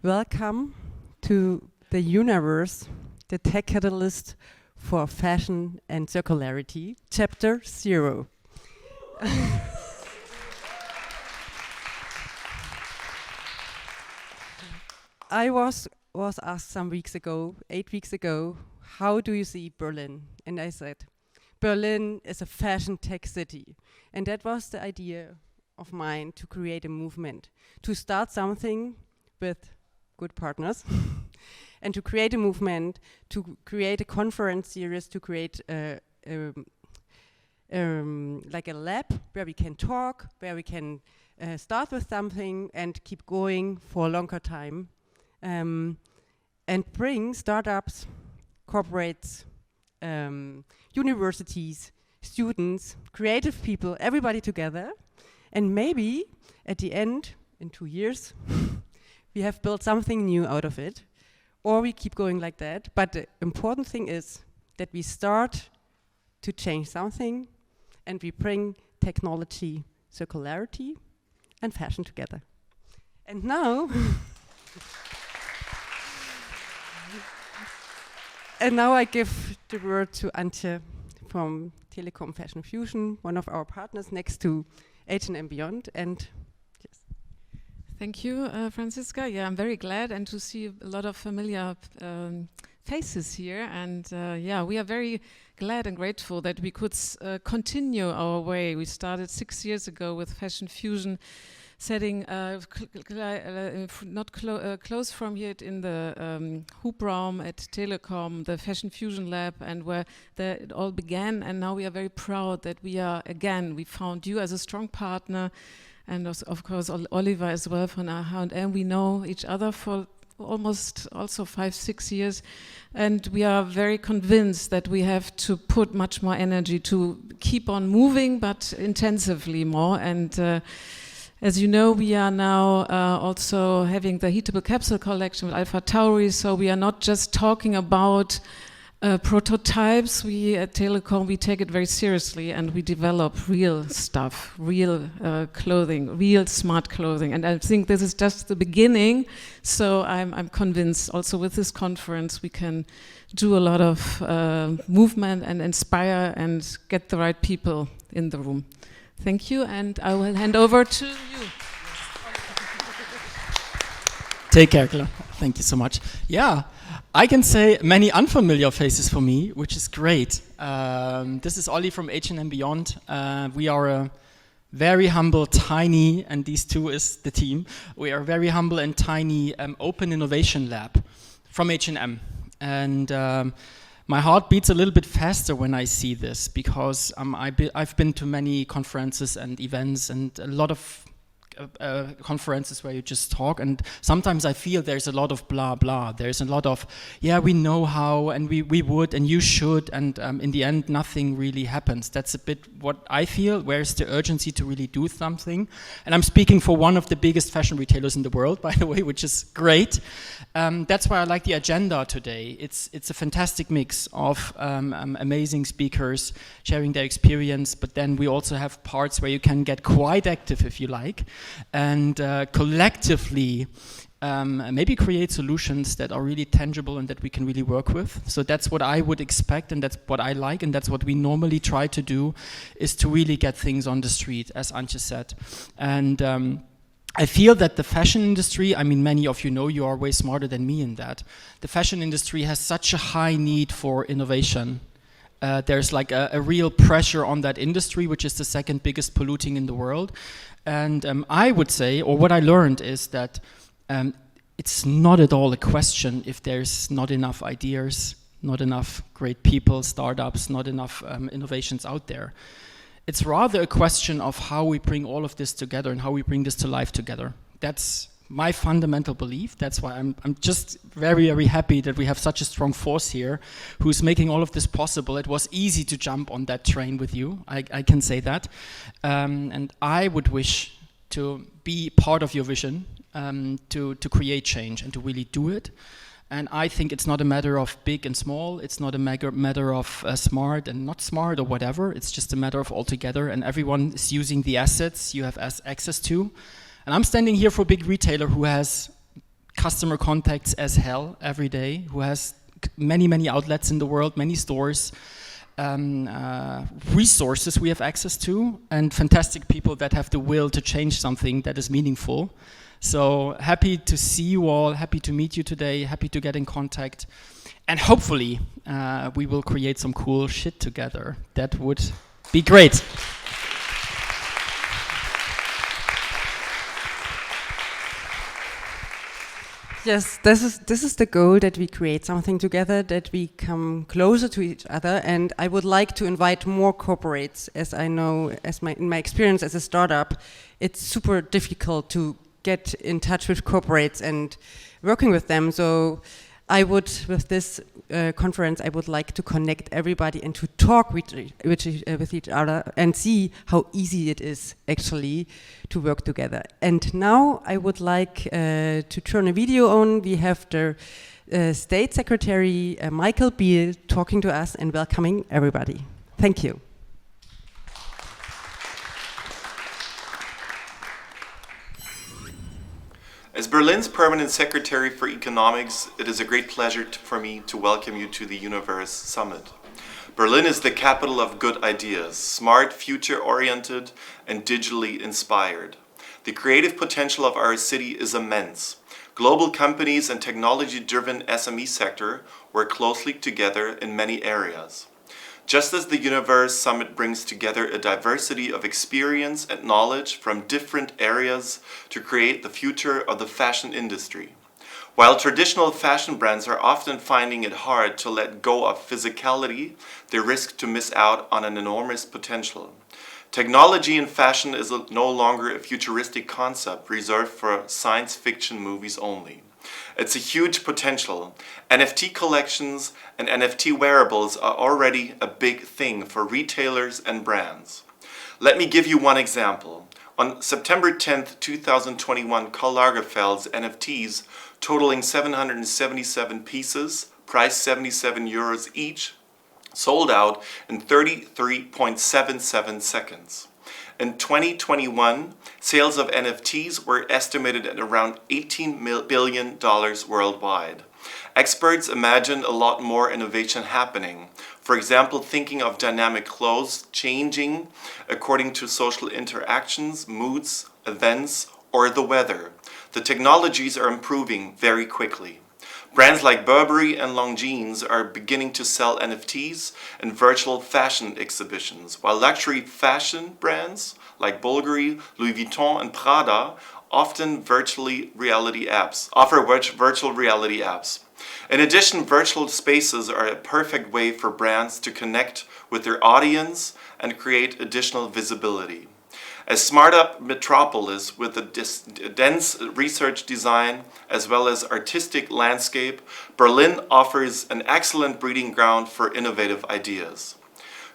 Welcome to the universe, the tech catalyst for fashion and circularity, chapter 0. I was asked some weeks ago, 8 weeks ago, how do you see Berlin? And I said, Berlin is a fashion tech city. And that was the idea of mine, to create a movement, to start something with good partners and to create a movement, to create a conference series, to create like a lab where we can talk, where we can start with something and keep going for a longer time, and bring startups, corporates, universities, students, creative people, everybody together. And maybe at the end, in 2 years, we have built something new out of it, or we keep going like that. But the important thing is that we start to change something and we bring technology, circularity, and fashion together. And now, I give the word to Antje from TELEKOM Fashion Fusion, one of our partners next to H&M Beyond. And yes. Thank you, Franziska. Yeah, I'm very glad and to see a lot of familiar faces here. And yeah, we are very glad and grateful that we could continue our way. We started 6 years ago with Fashion Fusion, setting not close from here in the Hubraum at TELEKOM, the Fashion Fusion Lab, and where it all began. And now we are very proud that we found you as a strong partner, and of course Oliver as well from H&M. We know each other for almost also 5-6 years, and we are very convinced that we have to put much more energy to keep on moving, but intensively more. And as you know, we are now also having the heatable capsule collection with Alpha Tauri, so we are not just talking about prototypes. We at TELEKOM, we take it very seriously and we develop real stuff, real clothing, real smart clothing. And I think this is just the beginning, so I'm convinced also with this conference we can do a lot of movement and inspire and get the right people in the room. Thank you, and I will hand over to you. Take care, Claire. Thank you so much. Yeah, I can say many unfamiliar faces for me, which is great. This is Ollie from H&M Beyond. We are a very humble, tiny, and these two is the team. We are a very humble and tiny open innovation lab from H&M. And my heart beats a little bit faster when I see this, because I've been to many conferences and events and a lot of conferences where you just talk, and sometimes I feel there's a lot of blah blah. There's a lot of, yeah, we know how, and we would, and you should, and in the end nothing really happens. That's a bit what I feel. Where's the urgency to really do something? And I'm speaking for one of the biggest fashion retailers in the world, by the way, which is great. That's why I like the agenda today. It's a fantastic mix of amazing speakers sharing their experience, but then we also have parts where you can get quite active if you like, and collectively maybe create solutions that are really tangible and that we can really work with. So that's what I would expect, and that's what I like, and that's what we normally try to do, is to really get things on the street, as Antje said. And I feel that the fashion industry, I mean, many of you know, you are way smarter than me in that. The fashion industry has such a high need for innovation. There's like a real pressure on that industry, which is the second biggest polluting in the world. And I would say, or what I learned is that it's not at all a question if there's not enough ideas, not enough great people, startups, not enough innovations out there. It's rather a question of how we bring all of this together and how we bring this to life together. That's my fundamental belief. That's why I'm just very, very happy that we have such a strong force here who's making all of this possible. It was easy to jump on that train with you, I can say that. And I would wish to be part of your vision, to create change and to really do it. And I think it's not a matter of big and small. It's not a matter of smart and not smart or whatever. It's just a matter of all together, and everyone is using the assets you have access to. And I'm standing here for a big retailer who has customer contacts as hell every day, who has many, many outlets in the world, many stores, resources we have access to, and fantastic people that have the will to change something that is meaningful. So happy to see you all, happy to meet you today, happy to get in contact. And hopefully we will create some cool shit together. That would be great. Yes, this is the goal, that we create something together, that we come closer to each other. And I would like to invite more corporates, as I know, in my experience as a startup, it's super difficult to get in touch with corporates and working with them. So I would, with this conference, I would like to connect everybody and to talk with each other and see how easy it is actually to work together. And now I would like to turn a video on. We have the State Secretary Michel Biel talking to us and welcoming everybody. Thank you. As Berlin's Permanent Secretary for Economics, it is a great pleasure for me to welcome you to the Universe Summit. Berlin is the capital of good ideas, smart, future-oriented, and digitally inspired. The creative potential of our city is immense. Global companies and technology-driven SME sector work closely together in many areas. Just as the Universe Summit brings together a diversity of experience and knowledge from different areas to create the future of the fashion industry. While traditional fashion brands are often finding it hard to let go of physicality, they risk to miss out on an enormous potential. Technology in fashion is no longer a futuristic concept reserved for science fiction movies only. It's a huge potential. NFT collections and NFT wearables are already a big thing for retailers and brands. Let me give you one example. On September 10th, 2021, Karl Lagerfeld's NFTs totaling 777 pieces, priced 77 euros each, sold out in 33.77 seconds. In 2021, sales of NFTs were estimated at around $18 billion worldwide. Experts imagine a lot more innovation happening. For example, thinking of dynamic clothes changing according to social interactions, moods, events, or the weather. The technologies are improving very quickly. Brands like Burberry and Longines are beginning to sell NFTs in virtual fashion exhibitions, while luxury fashion brands like Bulgari, Louis Vuitton, and Prada offer virtual reality apps. In addition, virtual spaces are a perfect way for brands to connect with their audience and create additional visibility. A smart-up metropolis with a dense research design as well as artistic landscape, Berlin offers an excellent breeding ground for innovative ideas.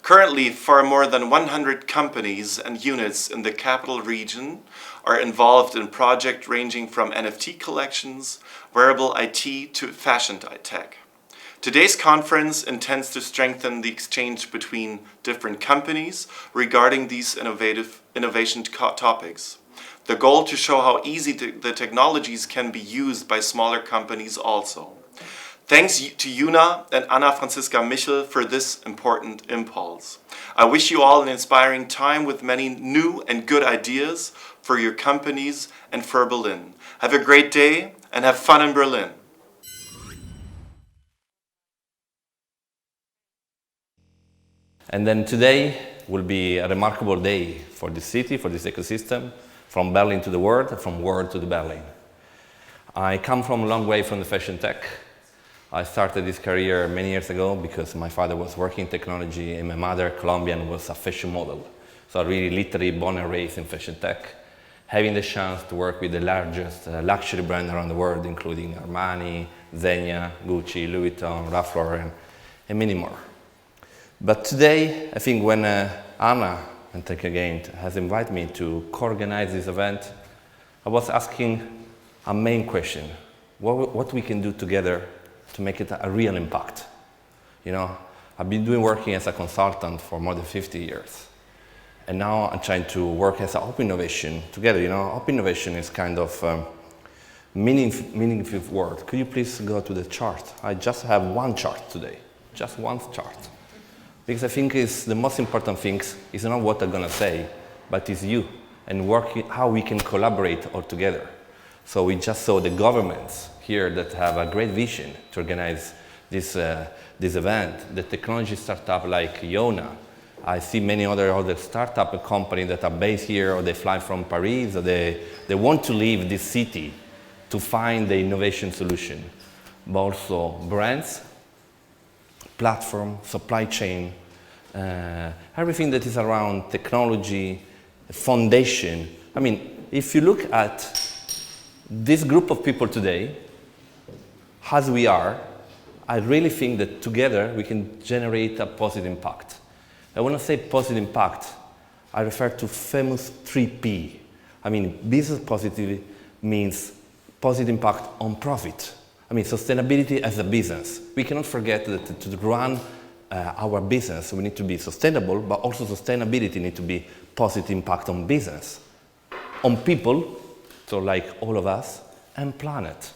Currently, far more than 100 companies and units in the capital region are involved in projects ranging from NFT collections, wearable IT to fashion tech. Today's conference intends to strengthen the exchange between different companies regarding these innovation topics. The goal to show how easy the technologies can be used by smaller companies also. Thanks to YOONA and Franziska Michel for this important impulse. I wish you all an inspiring time with many new and good ideas for your companies and for Berlin. Have a great day and have fun in Berlin. And then today will be a remarkable day for this city, for this ecosystem, from Berlin to the world, from world to the Berlin. I come from a long way from the fashion tech. I started this career many years ago because my father was working in technology and my mother, Colombian, was a fashion model. So I really literally born and raised in fashion tech, having the chance to work with the largest luxury brand around the world, including Armani, Zegna, Gucci, Louis Vuitton, Ralph Lauren, and many more. But today, I think when Anna, and thank you again, has invited me to co-organize this event, I was asking a main question: what we can do together to make it a real impact. You know, I've been working as a consultant for more than 50 years. And now I'm trying to work as an open innovation together. You know, open innovation is kind of meaningful word. Could you please go to the chart? I just have one chart today, just one chart. Because I think the most important thing is not what I'm gonna say, but it's you and how we can collaborate all together. So we just saw the governments here that have a great vision to organize this event. The technology startup like YOONA. I see many other startup companies that are based here, or they fly from Paris, or they want to leave this city to find the innovation solution. But also brands, platform, supply chain, everything that is around technology, foundation. I mean, if you look at this group of people today, as we are, I really think that together we can generate a positive impact. And when I say positive impact, I refer to famous 3P. I mean, business positivity means positive impact on profit. I mean, sustainability as a business. We cannot forget that to run our business, we need to be sustainable, but also sustainability needs to be positive impact on business, on people, so like all of us, and planet.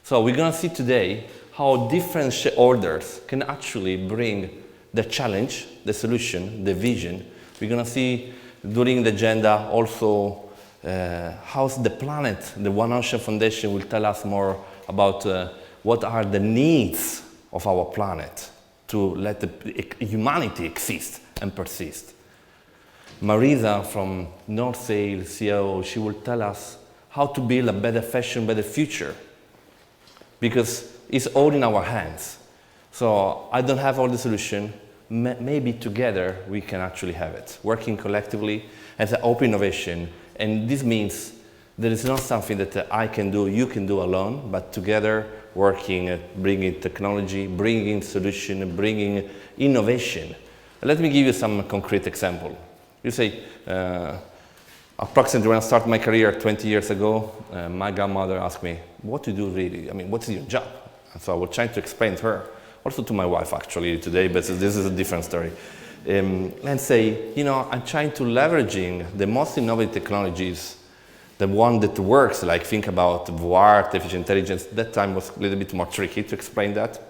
So we're going to see today how different shareholders can actually bring the challenge, the solution, the vision. We're going to see during the agenda also how the planet, the One Ocean Foundation will tell us more about what are the needs of our planet to let humanity exist and persist. Marisa from North Sail, CEO, she will tell us how to build a better fashion, better future, because it's all in our hands. So I don't have all the solution. Maybe together we can actually have it, working collectively as an open innovation. And this means there is not something that I can do, you can do alone, but together working, bringing technology, bringing solution, bringing innovation. Let me give you some concrete example. You say, approximately when I started my career 20 years ago, my grandmother asked me, what do you do really? I mean, what's your job? And so I was trying to explain to her, also to my wife actually today, but this is a different story. And say, you know, I'm trying to leveraging the most innovative technologies, the one that works, like think about VR, artificial intelligence. That time was a little bit more tricky to explain that.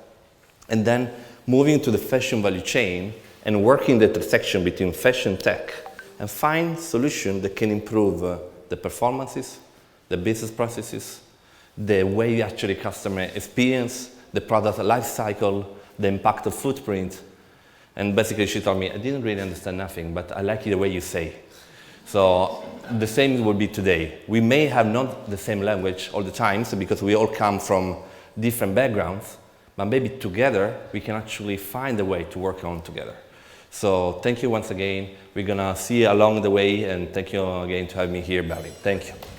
And then moving to the fashion value chain and working the intersection between fashion tech and find solutions that can improve the performances, the business processes, the way actually customer experience, the product life cycle, the impact of footprint. And basically she told me, I didn't really understand nothing, but I like the way you say. So the same will be today. We may have not the same language all the time, so because we all come from different backgrounds, but maybe together we can actually find a way to work on together. So thank you once again. We're gonna see you along the way, and thank you again to have me here, Biel. Thank you.